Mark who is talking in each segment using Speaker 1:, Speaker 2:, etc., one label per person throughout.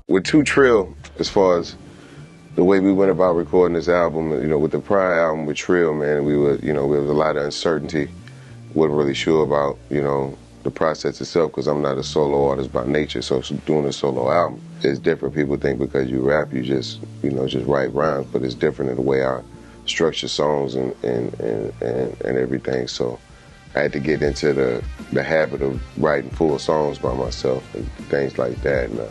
Speaker 1: With Too Trill, as far as the way we went about recording this album, with the prior album with Trill, man, there was a lot of uncertainty. Wasn't really sure about, the process itself, because I'm not a solo artist by nature. So doing a solo album is different. People think because you rap, you just write rhymes, but it's different in the way I structure songs and everything. So I had to get into the habit of writing full songs by myself and things like that. And,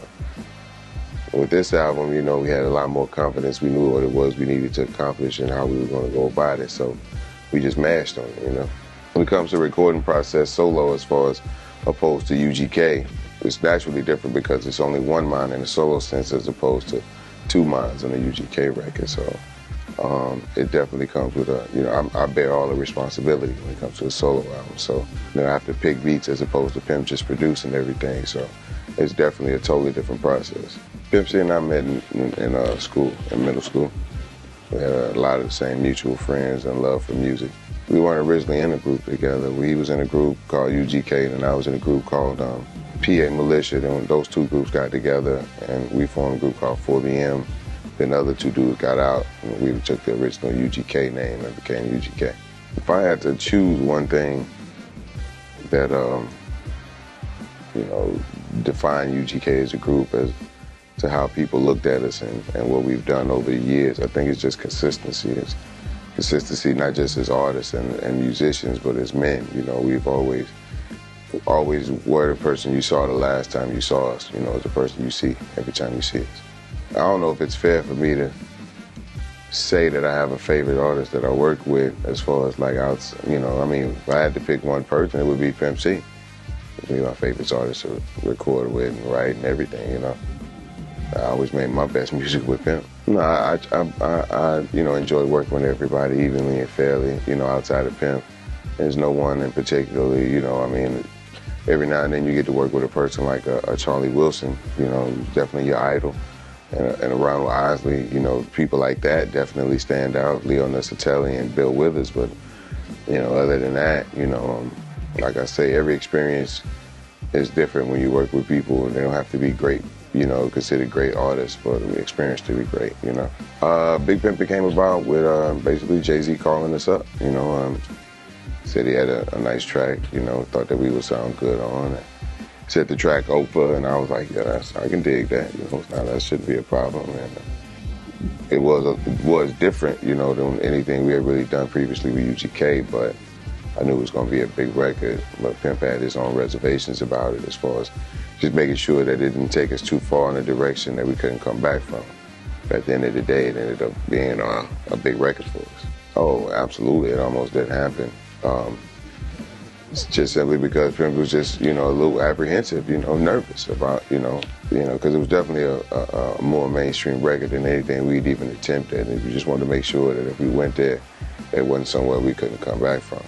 Speaker 1: with this album, we had a lot more confidence. We knew what it was we needed to accomplish and how we were going to go about it. So we just mashed on it, When it comes to the recording process solo, as far as opposed to UGK, it's naturally different because it's only one mind in a solo sense as opposed to two minds on a UGK record. So it definitely comes with I bear all the responsibility when it comes to a solo album. So I have to pick beats as opposed to Pimp just producing everything. So it's definitely a totally different process. Pimp C and I met in school, in middle school. We had a lot of the same mutual friends and love for music. We weren't originally in a group together. He was in a group called UGK, and I was in a group called PA Militia. Then those two groups got together, and we formed a group called 4BM. Then the other two dudes got out, and we took the original UGK name and became UGK. If I had to choose one thing that, define UGK as a group as to how people looked at us and what we've done over the years, I think it's just consistency. It's consistency not just as artists and musicians, but as men. We've always were the person you saw the last time you saw us, as the person you see every time you see us. I don't know if it's fair for me to say that I have a favorite artist that I work with as far as if I had to pick one person, it would be Pimp C. He'd be my favorite artist to record with and write and everything, I always made my best music with Pimp. No, I enjoy working with everybody evenly and fairly, outside of Pimp. There's no one in particular, every now and then you get to work with a person like a Charlie Wilson, definitely your idol. And around with Isley, people like that definitely stand out. Leo Nessatelli and Bill Withers, but, other than that, like I say, every experience is different when you work with people, and they don't have to be great, considered great artists for the experience to be great, Big Pimp came about with basically Jay-Z calling us up, said he had a nice track, thought that we would sound good on it. Said the track Oprah, and I was like, yeah, I can dig that, that shouldn't be a problem. And it was different, than anything we had really done previously with UGK, but I knew it was gonna be a big record, but Pimp had his own reservations about it as far as just making sure that it didn't take us too far in a direction that we couldn't come back from. But at the end of the day, it ended up being a big record for us. Oh, absolutely, it almost did happen. It's just simply because Pimp was just, a little apprehensive, nervous about, because it was definitely a more mainstream record than anything we'd even attempted. And we just wanted to make sure that if we went there, it wasn't somewhere we couldn't come back from.